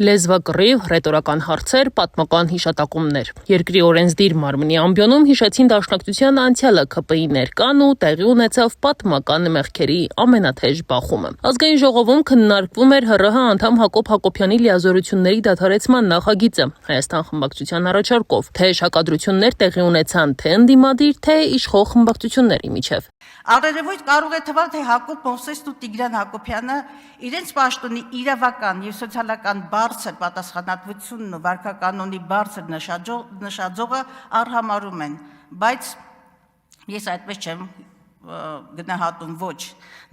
Լեզվակռիվ, ռետորական հարցեր, պատմական հիշատակումներ։ Երկրի օրենսդիր մարմնի ամբիոնում հիշեցին Դաշնակցության անցյալը ՔՊ-ի ներկան ու տեղի ունեցավ պատմական մեղքերի ամենաթեժ բախումը։ Ազգային ժողովում քննարկվում էր ՀՌՀ անդամ Հակոբ Հակոբյանի լիազորությունների դադարեցման նախագիծը Հայաստան խմբակցության առաջարկով։ Թեժ հակադրություններ տեղի ունեցան թե ընդդիմադիր, թե իշխող խմբակցությունների միջև։ Առերևույթ կարող է թվալ, թե Հակոբ Մովսեսն ու Տիգրան Հակոբյանը իրենց պաշտոնի իրավական եւ սոցիալական բարձր պատասխանատվությունն ու վարքականոնի բարձր նշաձողը արհամարում են, բայց ես այդպես չեմ գնահատում, ոչ։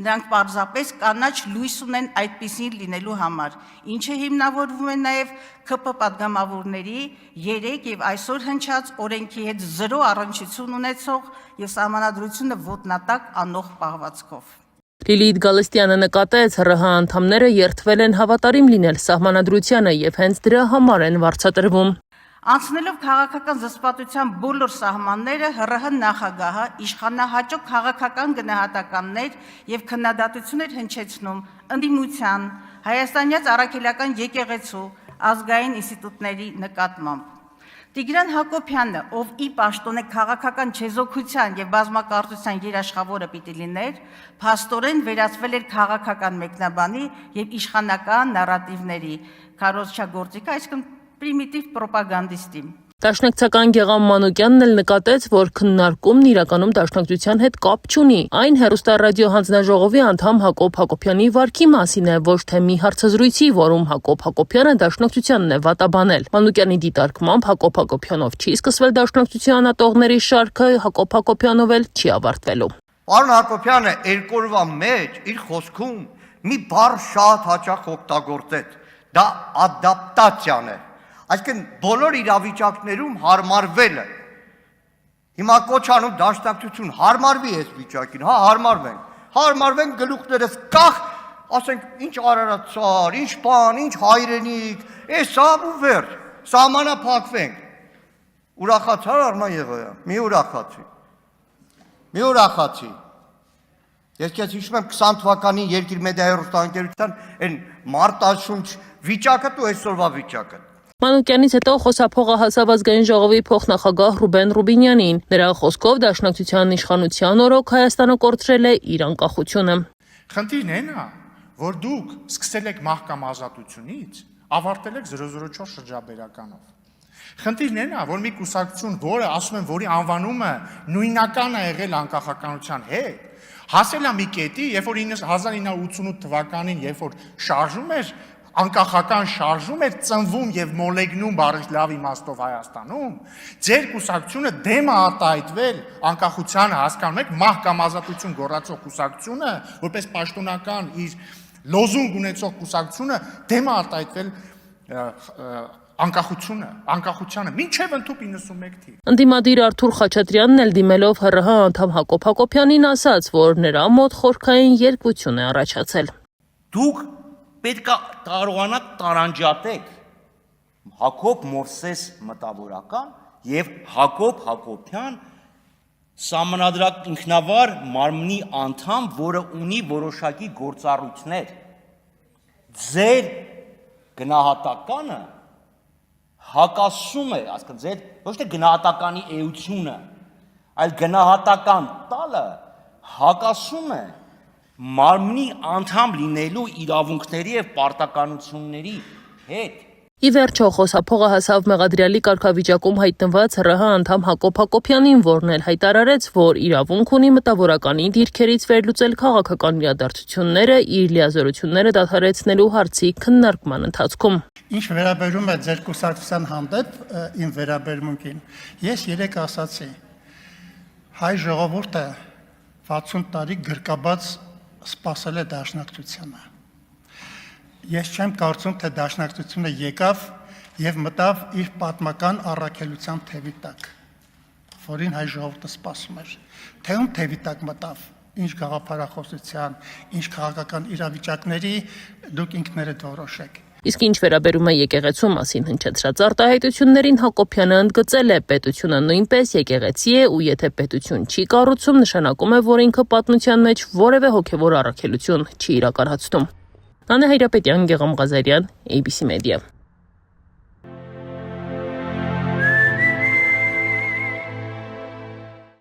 Նրանք պարզապես կանաչ լույս ունեն այդպիսին լինելու համար, ինչը հիմնավորվում է նաև ՔՊ պատգամավորների 3 եւ այսօր հնչած օրենքի հետ 0 առնչություն ունեցող եւ սահմանադրությունը ոտնատակ անող պահվածքով։ Լիլիթ Գալստյանը նկատեց, ՀՌՀ անդամները երդվել են հավատարիմ լինել սահմանադրությանը եւ հենց դրա համար են վարձատրվում։ Անցնելով քաղաքական զսպվածության բոլոր սահմանները, ՀՌՀ նախագահը իշխանահաճո քաղաքական գնահատականներ եւ քննադատություններ հնչեցնում ընդդիմության, հայաստանյաց առաքելական եկեղեցու, ազգային ինստիտուտների նկատմամբ։ Տիգրան Հակոբյանը, ով ի պաշտոն է քաղաքական չեզոքության եւ բազմակարծության երաշխավորը պիտի լիներ, փաստորեն վերածվել էր քաղաքական մեկնաբանի եւ իշխանական նարատիվների քարոզչագործիկը, այսինքն պրիմիտիվ պրոպագանդիստի։ Դաշնակցական Գեղամ Մանուկյանն էլ նկատեց, որ քննարկումն իրականում Դաշնակցության հետ կապ չունի։ Այն հեռուստառադիո հանձնաժողովի անդամ Հակոբ Հակոբյանի վարքի մասին է, ոչ թե մի հարցազրույցի, որում Հակոբ Հակոբյանը Դաշնակցությանն է վատաբանել։ Մանուկյանի դիտարկմամբ Հակոբ Հակոբյանով չի սկսվել Դաշնակցության ատողների շարքը, Հակոբ Հակոբյանով էլ չի ավարտվելու։ Պարոն Հակոբյանը երկու օրվա մեջ իր խոսքում մի բառ շատ հաճախ օգտագործեց։ Դա ադապտացիան է։ Այսինքն բոլոր իրավիճակներում հարմարվելը։ Հիմա կոչանում Դաշնակցություն հարմարվի այս վիճակին, հա, հարմարվենք գլուխներս կախ, ասենք ինչ արարածար, ինչ բան, ինչ հայրենիք, էսա ու վերջ, սահմանափակվենք։ Ուրախացար Արման Եղոյան, մի ուրախացի։ Ես քեզ հիշում եմ 20 թվականին Երկիր մեդիա հեռուստաընկերության այն մարտաշունչ վիճակը ու այսօրվա վիճակը։ Մանուկյանից հետո խոսափողը հասավ ազգային ժողովի փոխնախագահ Ռուբեն Ռուբինյանին։ Նրա խոսքով Դաշնակցության իշխանության օրոք Հայաստանը կորցրել է իր անկախությունը։ Խնդիրն այն է, որ դուք սկսել եք մահկամ ազատությունից, ավարտել եք 004 շրջաբերականով։ Խնդիրն այն է, որ մի կուսակցություն, որը ասում են, որի անվանումը նույնական է եղել անկախականության հետ, հասել է մի կետի, երբ որ 1988 թվականին, երբ որ շարժում էր անկախական շարժում էր ծնվում եւ մոլեգնում բարի լավ իմաստով Հայաստանում, ձեր կուսակցությունը դեմ է արտահայտվել անկախությանը, հասկանում եք, մահկամ ազատություն գոռացող կուսակցությունը, որպես պաշտոնական իր լոզունգ ունեցող կուսակցությունը դեմ է արտահայտվել անկախությանը, մինչև ընդཐུպ 91 թիվ։ Ընդդիմադիր Արթուր Խաչատրյանն էլ դիմելով ՀՌՀ անդամ Հակոբ Հակոբյանին ասաց, որ նրա մոտ խորքային երկվություն է առաջացել։ Դուք պետք է կարողանաք տարանջատեք Հակոբ Մովսես մտավորական եւ Հակոբ Հակոբյան սահմանադրական ինքնավար մարմնի անդամ, որը ունի որոշակի գործառույթներ։ Ձեր գնահատականը հակասում է, ասկան ձեր ոչ թե գնահատականի էությունը, այլ գնահատական տալը հակասում է մարմնի անդամ լինելու իրավունքների եւ պարտականությունների հետ։ Ի վերջո խոսափողը հասավ մեղադրյալի կարգավիճակում հայտնված ՀՌՀ անդամ Հակոբ Հակոբյանին, որն էլ հայտարարեց, որ իրավունք ունի մտավորականի դիրքերից վերլուծել քաղաքական իրադարձությունները իր լիազորությունները դադարեցնելու հարցի քննարկման ընթացքում։ Ինչ վերաբերում է ձեր կուսակցության հանդեպ իմ վերաբերմունքին, ես երեք ասացի, հայ ժողովուրդը 60 տարի գրկաբաց սպասել է Դաշնակցությանը։ Ես չեմ կարծում, թե Դաշնակցությունը եկավ եւ մտավ իր պատմական առաքելության թևի տակ, որին հայ ժողովուրդը սպասում էր։ Թե ում թևի տակ մտավ, ինչ գաղափարախոսության, ինչ քաղաքական իրավիճակների դուք ինքներդ որոշեք։ Իսկ ինչ վերաբերում է եկեղեցու մասին հնչեցրած արտահայտություններին, Հակոբյանը ընդգծել է, պետությունը նույնպես եկեղեցի է ու եթե պետություն չի կառուցում, նշանակում է, որ ինքը պատմության մեջ որևէ հոգևոր առաքելություն չի իրականացնում։ Նանե Հայրապետյան, Գեղամ Ղազարյան, ABC Media։